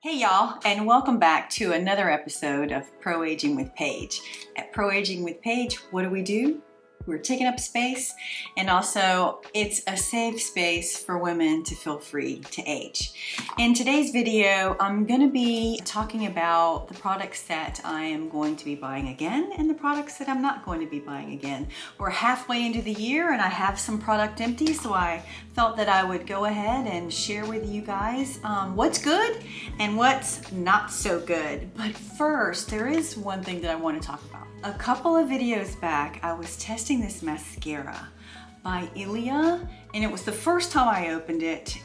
Hey y'all, and welcome back to another episode of Pro Aging with Paige. At Pro Aging with Paige, what do? We're taking up space, and also it's a safe space for women to feel free to age. In today's video, I'm going to be talking about the products that I am going to be buying again and the products that I'm not going to be buying again. We're halfway into the year and I have some product empty, so I felt that I would go ahead and share with you guys what's good and what's not so good. But first, there is one thing that I want to talk about. A couple of videos back, I was testing this mascara by Ilia, and it was the first time I opened it.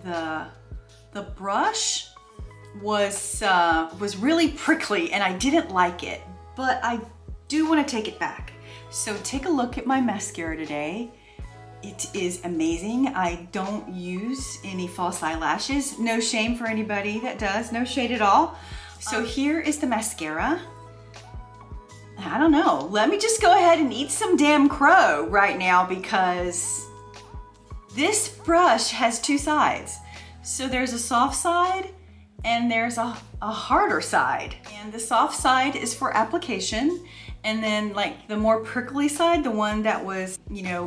The brush was really prickly, and I didn't like it, but I do want to take it back. So take a look at my mascara today. It is amazing. I don't use any false eyelashes. No shame for anybody that does, no shade at all. So here is the mascara. I don't know, let me just go ahead and eat some damn crow right now because this brush has two sides. So there's a soft side and there's a harder side. And the soft side is for application. And then like the more prickly side, the one that was,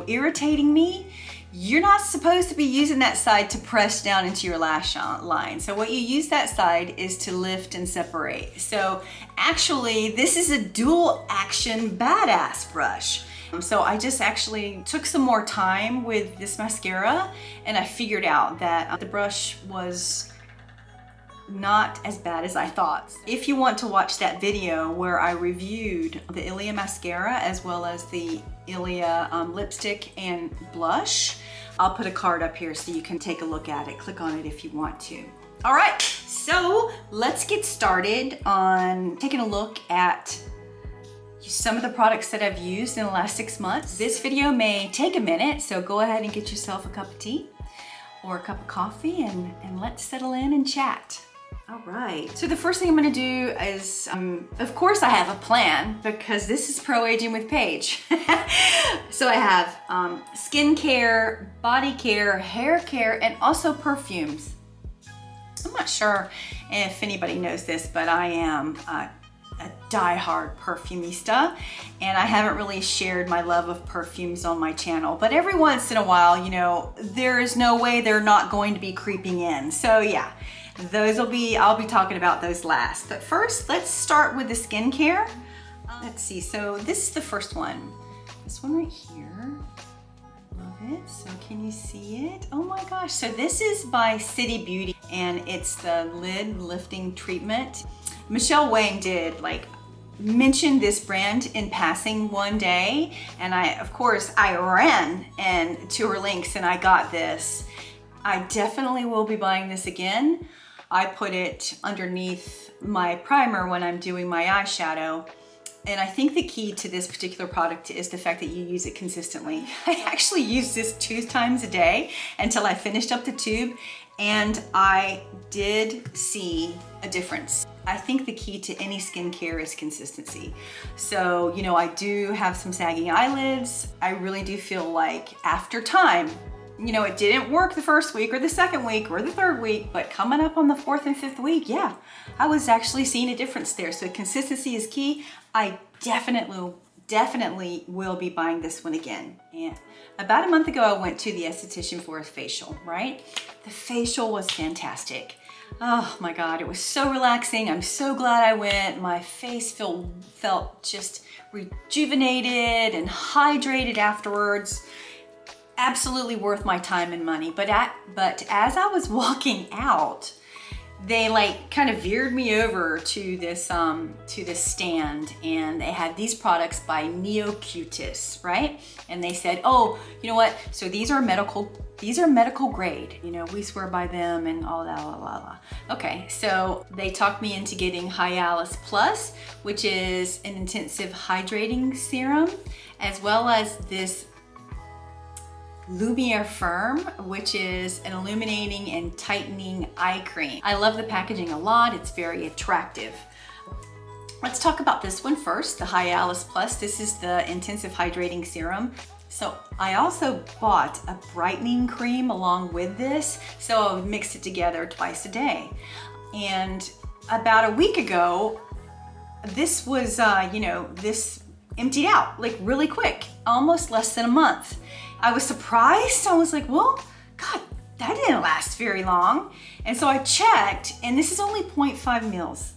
irritating me, you're not supposed to be using that side to press down into your lash line. So what you use that side is to lift and separate. So actually, this is a dual action badass brush. So I just actually took some more time with this mascara and I figured out that the brush was not as bad as I thought. If you want to watch that video where I reviewed the Ilia mascara as well as the Ilia lipstick and blush, I'll put a card up here so you can take a look at it. Click on it if you want to. All right, so let's get started on taking a look at some of the products that I've used in the last 6 months. This video may take a minute, so go ahead and get yourself a cup of tea or a cup of coffee and let's settle in and chat. All right, so the first thing I'm gonna do is, of course I have a plan because this is Pro Aging with Paige. So I have skin care, body care, hair care, and also perfumes. I'm not sure if anybody knows this, but I am a die-hard perfumista, and I haven't really shared my love of perfumes on my channel, but every once in a while, there is no way they're not going to be creeping in. So yeah, I'll be talking about those last. But first, let's start with the skincare. Let's see, so this is the first one. This one right here, love it. So can you see it? Oh my gosh, so this is by City Beauty, and it's the lid lifting treatment. Michelle Wang did mention this brand in passing one day, and of course I ran and to her links and I got this. I definitely will be buying this again. I put it underneath my primer when I'm doing my eyeshadow. And I think the key to this particular product is the fact that you use it consistently. I actually used this 2 times a day until I finished up the tube, and I did see a difference. I think the key to any skincare is consistency. So, I do have some sagging eyelids. I really do feel like after time, it didn't work the first week or the second week or the third week, but coming up on the 4th and 5th week, yeah, I was actually seeing a difference there. So consistency is key. I definitely will be buying this one again. And about a month ago, I went to the esthetician for a facial, right? The facial was fantastic. Oh my God, it was so relaxing. I'm so glad I went. My face felt just rejuvenated and hydrated afterwards. Absolutely worth my time and money. But as I was walking out, they kind of veered me over to this stand, and they had these products by Neocutis, right? And they said, oh, you know what? So these are medical grade. We swear by them and all that, la, la, la. Okay, so they talked me into getting Hyalus Plus, which is an intensive hydrating serum, as well as this Lumiere Firm, which is an illuminating and tightening eye cream. I love the packaging a lot. It's very attractive. Let's talk about this one first, the Hyalus Plus. This is the intensive hydrating serum. So I also bought a brightening cream along with this, so I would mix it together twice a day. And about a week ago, this was, this emptied out like really quick, almost less than a month. I was surprised. I was like, well, God, that didn't last very long. And so I checked, and this is only 0.5 mils,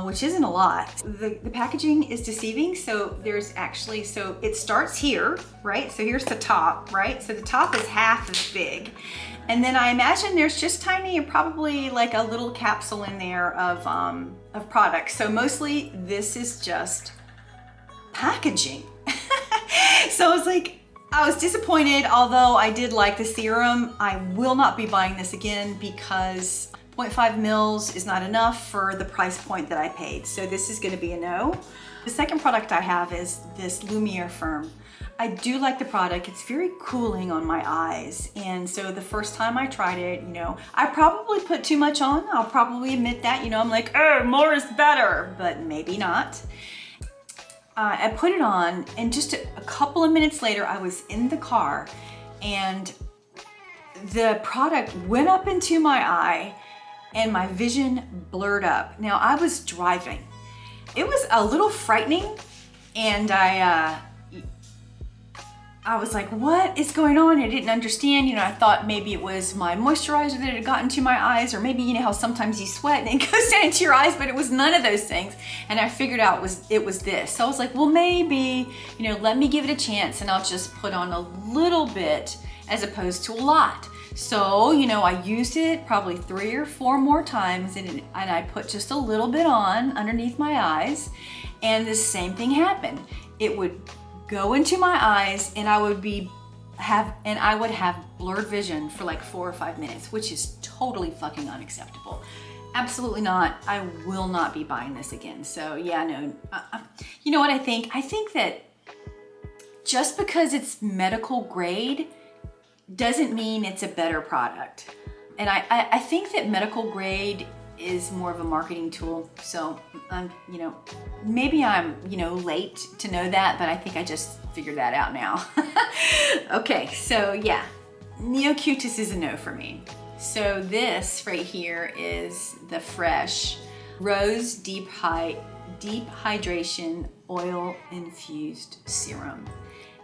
which isn't a lot. The packaging is deceiving. So there's actually, so it starts here, right? So here's the top, right? So the top is half as big. And then I imagine there's just tiny, probably like a little capsule in there of products. So mostly this is just packaging. So I was like, I was disappointed, although I did like the serum. I will not be buying this again because 0.5 mils is not enough for the price point that I paid. So this is gonna be a no. The second product I have is this Lumiere Firm. I do like the product. It's very cooling on my eyes. And so the first time I tried it, I probably put too much on. I'll probably admit that, I'm like, oh, more is better, but maybe not. I put it on, and just a couple of minutes later, I was in the car and the product went up into my eye and my vision blurred up. Now, I was driving. It was a little frightening, and I was like, what is going on? I didn't understand. I thought maybe it was my moisturizer that had gotten to my eyes, or maybe, how sometimes you sweat and it goes down into your eyes, but it was none of those things. And I figured out it was this. So I was like, well, maybe, let me give it a chance, and I'll just put on a little bit as opposed to a lot. So, I used it probably 3 or 4 more times, and I put just a little bit on underneath my eyes, and the same thing happened. It would go into my eyes, and I would have blurred vision for like 4 or 5 minutes, which is totally fucking unacceptable. Absolutely not. I will not be buying this again. So yeah, no. You know what I think? I think that just because it's medical grade doesn't mean it's a better product. And I think that medical grade is more of a marketing tool. So, maybe I'm, late to know that, but I think I just figured that out now. Okay, so yeah, Neo-Cutis is a no for me. So this right here is the Fresh Rose Deep Hydration Oil Infused Serum.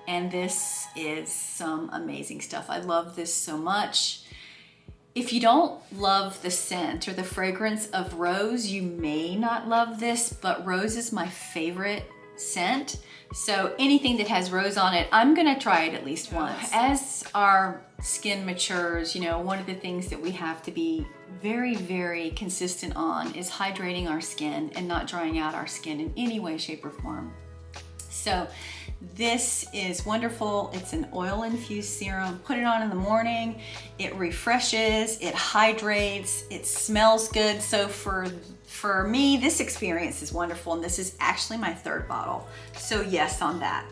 And this is some amazing stuff. I love this so much. If you don't love the scent or the fragrance of rose, you may not love this, but rose is my favorite scent. So anything that has rose on it, I'm gonna try it at least once. As our skin matures, one of the things that we have to be very, very consistent on is hydrating our skin and not drying out our skin in any way, shape, or form. So this is wonderful. It's an oil infused serum. Put it on in the morning. It refreshes, it hydrates, it smells good. So for me, this experience is wonderful, and this is actually my 3rd bottle. So yes on that.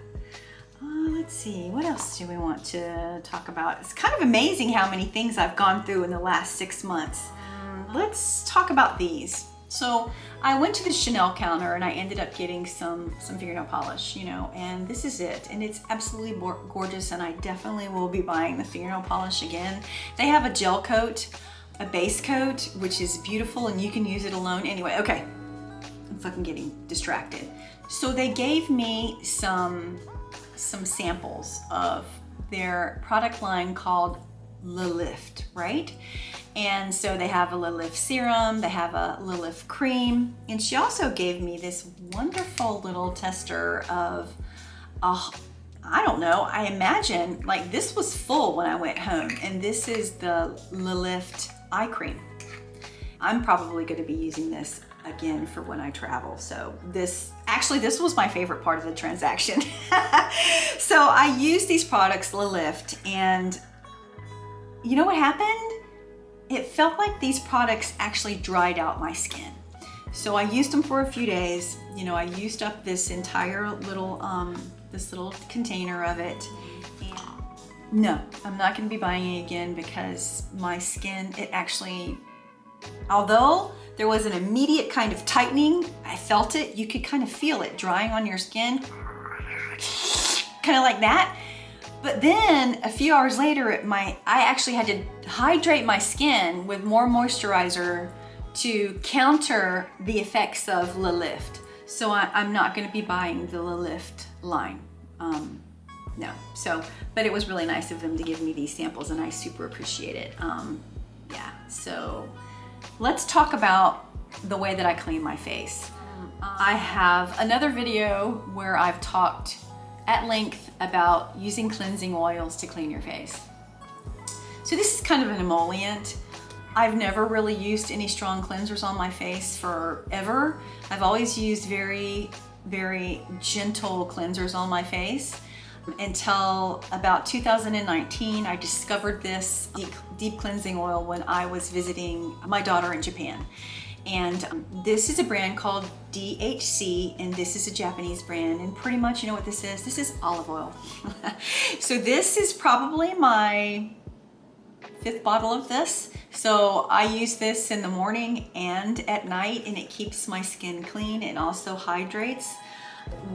Let's see, what else do we want to talk about? It's kind of amazing how many things I've gone through in the last 6 months. Let's talk about these. So I went to the Chanel counter and I ended up getting some fingernail polish, and this is it. And it's absolutely gorgeous, and I definitely will be buying the fingernail polish again. They have a gel coat, a base coat, which is beautiful, and you can use it alone. Anyway, okay, I'm fucking getting distracted. So they gave me some samples of their product line called Le Lift, right? And so they have a Le Lift serum, they have a Le Lift cream, and she also gave me this wonderful little tester of, I don't know, I imagine, like this was full when I went home, and this is the Le Lift eye cream. I'm probably gonna be using this again for when I travel. So this was my favorite part of the transaction. So I used these products, Le Lift, and you know what happened? It felt like these products actually dried out my skin. So I used them for a few days. I used up this entire little, this little container of it. And no, I'm not gonna be buying it again because my skin, it actually, although there was an immediate kind of tightening, I felt it, you could kind of feel it drying on your skin, kind of like that. But then a few hours later, I actually had to hydrate my skin with more moisturizer to counter the effects of Le Lift. So I'm not going to be buying the Le Lift line. No. So, but it was really nice of them to give me these samples, and I super appreciate it. Yeah. So let's talk about the way that I clean my face. I have another video where I've talked at length about using cleansing oils to clean your face. So this is kind of an emollient. I've never really used any strong cleansers on my face forever. I've always used very, very gentle cleansers on my face until about 2019. I discovered this deep cleansing oil when I was visiting my daughter in Japan. And this is a brand called DHC, and this is a Japanese brand, and pretty much you know what this is. This is olive oil. So this is probably my 5th bottle of this. So I use this in the morning and at night, and it keeps my skin clean and also hydrates.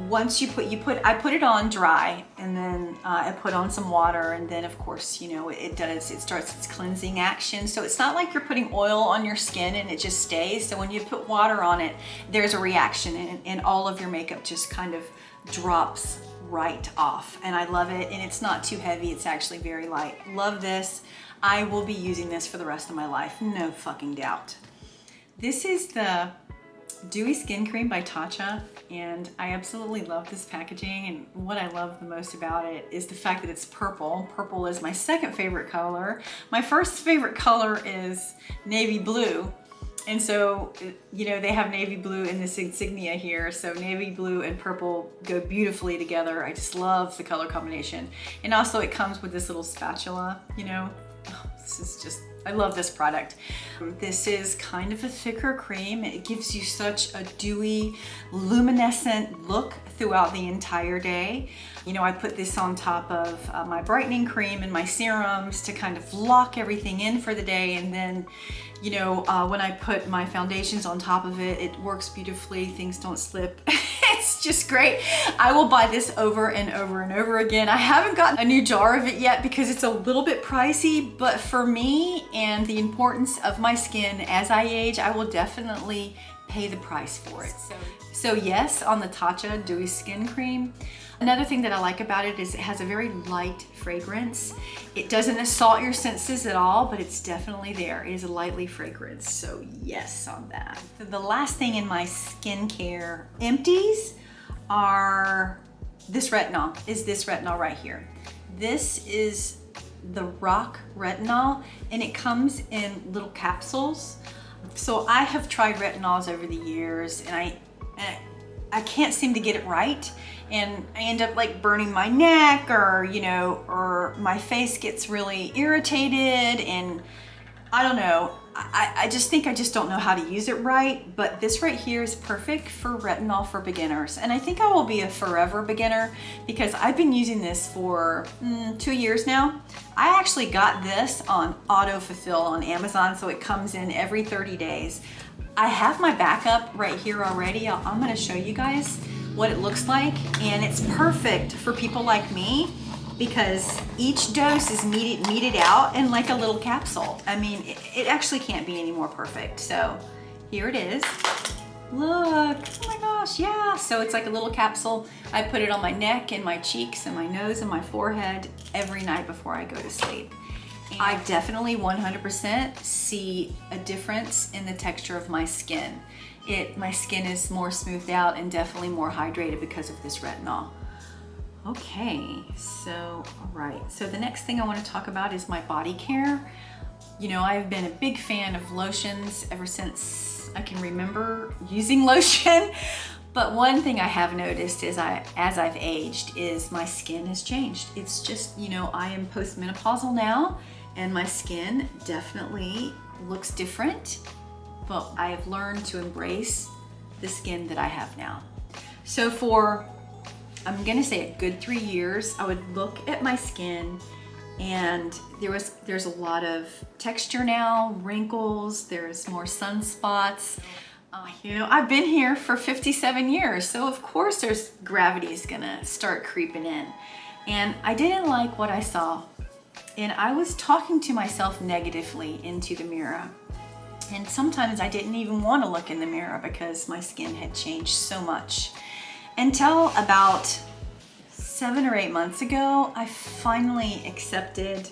Once I put it on dry, and then I put on some water, and then of course, you know, it starts its cleansing action. So it's not like you're putting oil on your skin and it just stays. So when you put water on it, there's a reaction, and all of your makeup just kind of drops right off. And I love it, and it's not too heavy. It's actually very light. Love this. I will be using this for the rest of my life, no fucking doubt. This is the Dewy Skin Cream by Tatcha, and I absolutely love this packaging, and what I love the most about it is the fact that it's purple. Purple is my second favorite color. My first favorite color is navy blue, and so, you know, they have navy blue in this insignia here, so navy blue and purple go beautifully together. I just love the color combination. And also it comes with this little spatula, you know. Oh, this is just, I love this product. This is kind of a thicker cream. It gives you such a dewy, luminescent look throughout the entire day. You know, I put this on top of my brightening cream and my serums to kind of lock everything in for the day. And then, you know, when I put my foundations on top of it, it works beautifully. Things don't slip. It's just great. I will buy this over and over and over again. I haven't gotten a new jar of it yet because it's a little bit pricey, but for me and the importance of my skin as I age, I will definitely pay the price for it. So yes, on the Tatcha Dewy Skin Cream. Another thing that I like about it is it has a very light fragrance. It doesn't assault your senses at all, but it's definitely there. It is a lightly fragrance, so yes on that. The last thing in my skincare empties are this retinol right here. This is the Rock Retinol, and it comes in little capsules. So I have tried retinols over the years, and I can't seem to get it right, and I end up like burning my neck, or you know, or my face gets really irritated, and I don't know. I just think I just don't know how to use it right. But this right here is perfect for retinol for beginners, and I think I will be a forever beginner because I've been using this for 2 years now. I actually got this on autofill on Amazon, so it comes in every 30 days. I have my backup right here already. I'm gonna show you guys what it looks like, and it's perfect for people like me because each dose is meted out in like a little capsule. I mean, it actually can't be any more perfect. So here it is. Look, oh my gosh, yeah. So it's like a little capsule. I put it on my neck and my cheeks and my nose and my forehead every night before I go to sleep. I definitely 100% see a difference in the texture of my skin. My skin is more smoothed out and definitely more hydrated because of this retinol. Okay, so all right. So the next thing I want to talk about is my body care. You know, I've been a big fan of lotions ever since I can remember using lotion. But one thing I have noticed is as I've aged is my skin has changed. It's just, you know, I am postmenopausal now, and my skin definitely looks different, but I have learned to embrace the skin that I have now. So for, I'm gonna say a good 3 years, I would look at my skin and there's a lot of texture now, wrinkles, there's more sunspots. You know, I've been here for 57 years, so of course there's gravity's gonna start creeping in. And I didn't like what I saw. And I was talking to myself negatively into the mirror. And sometimes I didn't even want to look in the mirror because my skin had changed so much. Until about 7 or 8 months ago, I finally accepted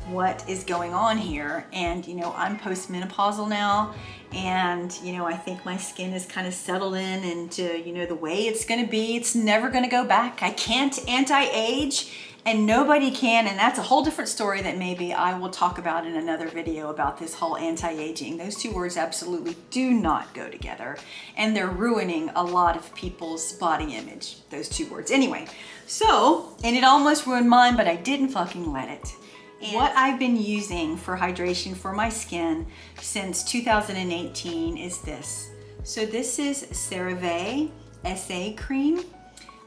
what is going on here. And you know, I'm postmenopausal now, and you know, I think my skin is kind of settled in into, you know, the way it's going to be. It's never going to go back. I can't anti-age, and nobody can, and that's a whole different story that maybe I will talk about in another video about this whole anti-aging. Those two words absolutely do not go together, and they're ruining a lot of people's body image, those two words. Anyway, so, and it almost ruined mine, but I didn't fucking let it. And what I've been using for hydration for my skin since 2018 is this. So this is Cerave SA cream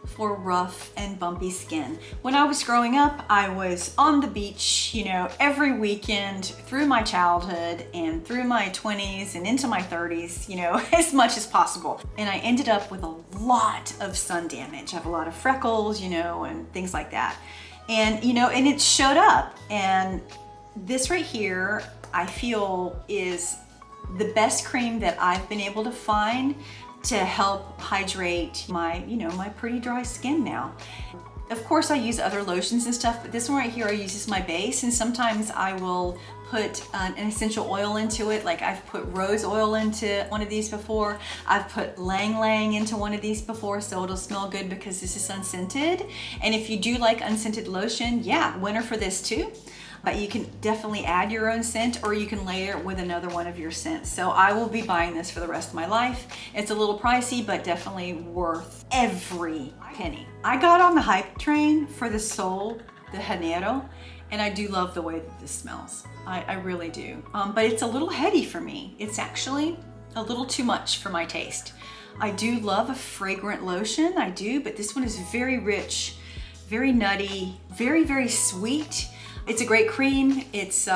for rough and bumpy skin. When I was growing up, I was on the beach, you know, every weekend through my childhood and through my 20s and into my 30s, you know, as much as possible. And I ended up with a lot of sun damage. I have a lot of freckles, you know, and things like that. And, you know, and it showed up. And this right here, I feel is the best cream that I've been able to find to help hydrate my, you know, my pretty dry skin now. Of course, I use other lotions and stuff, but this one right here I use as my base, and sometimes I will put an essential oil into it. Like I've put rose oil into one of these before. I've put Lang Lang into one of these before, so it'll smell good because this is unscented. And if you do like unscented lotion, yeah, winner for this too. But you can definitely add your own scent, or you can layer it with another one of your scents. So I will be buying this for the rest of my life. It's a little pricey, but definitely worth every penny. I got on the hype train for the Sol de Janeiro, and I do love the way that this smells. I really do. But it's a little heady for me. It's actually a little too much for my taste. I do love a fragrant lotion, I do, but this one is very rich, very nutty, very, very sweet. It's a great cream. It's,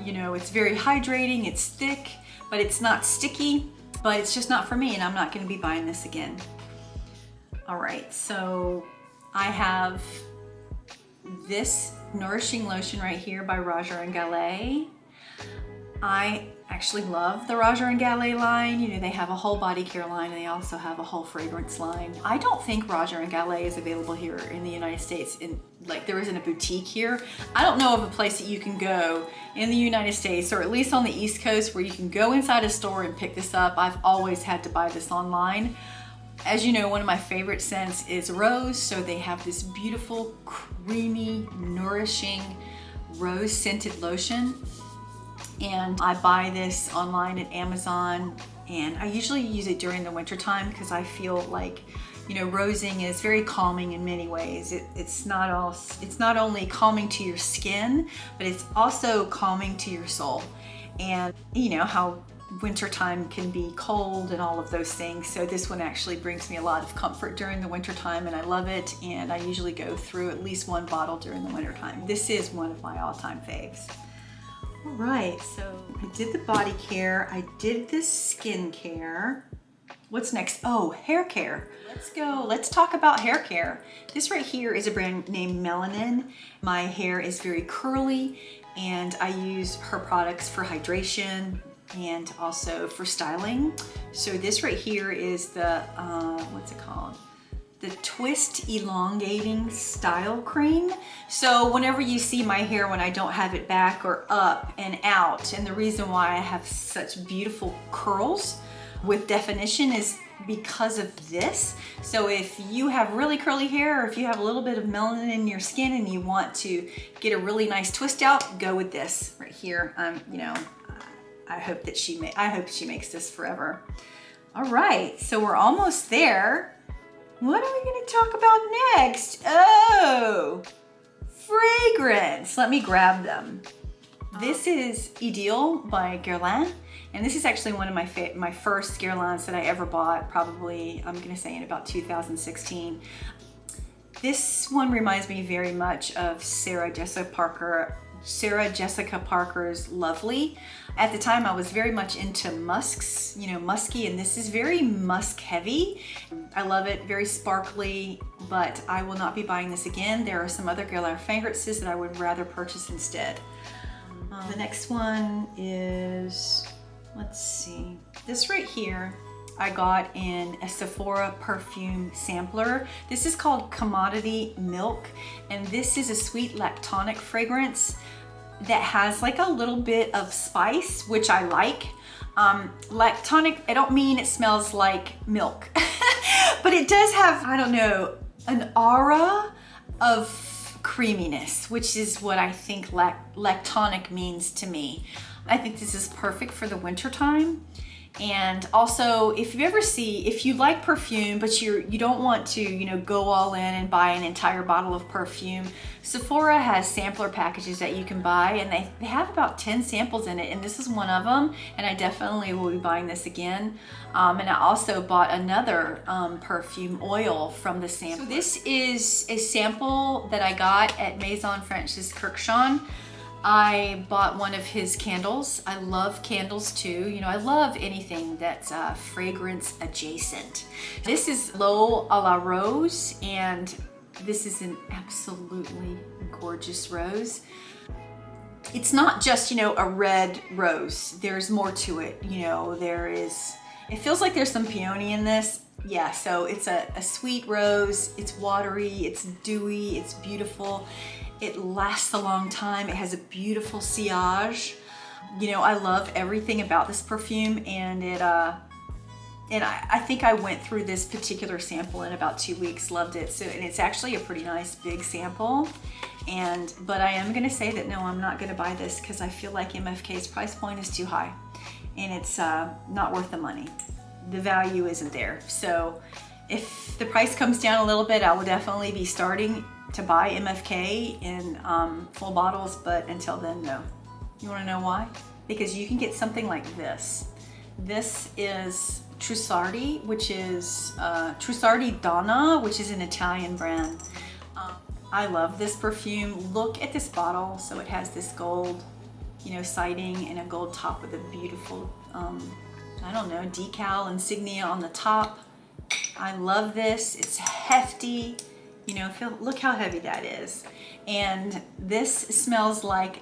you know, it's very hydrating, it's thick, but it's not sticky, but it's just not for me, and I'm not gonna be buying this again. All right, so I have this Nourishing lotion right here by Roger & Gallet. I actually love the Roger & Gallet line. You know, they have a whole body care line, and they also have a whole fragrance line. I don't think Roger & Gallet is available here in the United States. Like there isn't a boutique here. I don't know of a place that you can go in the United States, or at least on the East Coast, where you can go inside a store and pick this up. I've always had to buy this online. As you know, one of my favorite scents is rose, so they have this beautiful, creamy, nourishing rose scented lotion. And I buy this online at Amazon, and I usually use it during the winter time because I feel like, you know, rosing is very calming in many ways. It's not only calming to your skin, but it's also calming to your soul. And you know how wintertime can be cold and all of those things. So this one actually brings me a lot of comfort during the wintertime, and I love it. And I usually go through at least one bottle during the wintertime. This is one of my all-time faves. All right, so I did the body care, I did the skin care. What's next? Oh, hair care. Let's talk about hair care. This right here is a brand named Melanin. My hair is very curly, and I use her products for hydration and also for styling. So this right here is the, what's it called? The Twist Elongating Style Cream. So whenever you see my hair when I don't have it back or up and out, and the reason why I have such beautiful curls with definition is because of this. So if you have really curly hair, or if you have a little bit of melanin in your skin and you want to get a really nice twist out, go with this right here. You know, I hope she makes this forever. All right, so we're almost there. What are we going to talk about next? Oh, fragrance. Let me grab them. This is Ideal by Guerlain, and this is actually one of my first Guerlains that I ever bought, probably, I'm going to say in about 2016. This one reminds me very much of Sarah Jessica Parker's Lovely. At the time, I was very much into musks, you know, musky, and this is very musk heavy. I love it, very sparkly, but I will not be buying this again. There are some other Guerlain fragrances that I would rather purchase instead. The next one is let's see, this right here I got in a Sephora perfume sampler. This is called Commodity Milk, and this is a sweet lactonic fragrance that has like a little bit of spice, which I like. Lactonic, I don't mean it smells like milk, but it does have, I don't know, an aura of creaminess, which is what I think lactonic means to me. I think this is perfect for the winter time. And also, if you like perfume, but you don't want to, you know, go all in and buy an entire bottle of perfume, Sephora has sampler packages that you can buy, and they have about 10 samples in it, and this is one of them, and I definitely will be buying this again. And I also bought another perfume oil from the sampler. So this is a sample that I got at Maison France's Correxion. I bought one of his candles. I love candles too. You know, I love anything that's fragrance adjacent. This is L'Eau à la Rose, and this is an absolutely gorgeous rose. It's not just, you know, a red rose. There's more to it. You know, it feels like there's some peony in this. Yeah, so it's a sweet rose. It's watery, it's dewy, it's beautiful. It lasts a long time. It has a beautiful sillage. You know, I love everything about this perfume, and I think I went through this particular sample in about 2 weeks, loved it. So, and it's actually a pretty nice big sample. But I am gonna say that no, I'm not gonna buy this because I feel like MFK's price point is too high, and it's not worth the money. The value isn't there. So if the price comes down a little bit, I will definitely be starting to buy MFK in full bottles, but until then, no. You wanna know why? Because you can get something like this. This is Trussardi, which is Trusardi Donna, which is an Italian brand. I love this perfume. Look at this bottle. So it has this gold, you know, siding and a gold top with a beautiful, I don't know, decal insignia on the top. I love this. It's hefty. You know, look how heavy that is. And this smells like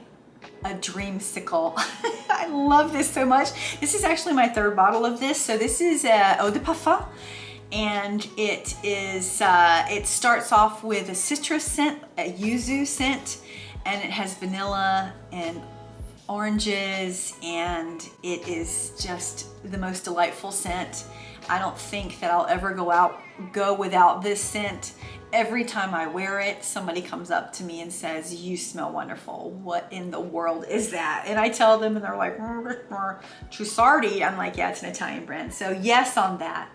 a dreamsicle. I love this so much. This is actually my third bottle of this. So this is Eau de Parfum, and it starts off with a citrus scent, a yuzu scent, and it has vanilla and oranges, and it is just the most delightful scent. I don't think that I'll ever go without this scent. Every time I wear it, somebody comes up to me and says, "You smell wonderful. What in the world is that?" And I tell them, and they're like, "Trussardi." I'm like, "Yeah, it's an Italian brand." So yes on that.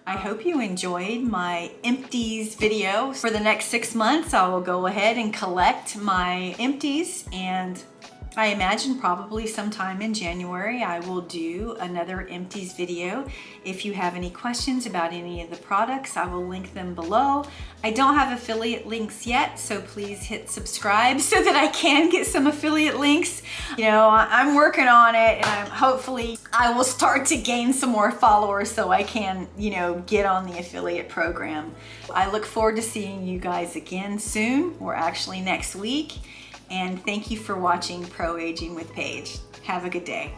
I hope you enjoyed my Empties video. For the next 6 months, I will go ahead and collect my Empties, and I imagine probably sometime in January I will do another Empties video. If you have any questions about any of the products, I will link them below. I don't have affiliate links yet, so please hit subscribe so that I can get some affiliate links. You know, I'm working on it, and hopefully I will start to gain some more followers so I can, you know, get on the affiliate program. I look forward to seeing you guys again soon, or actually next week. And thank you for watching Pro Aging with Paige. Have a good day.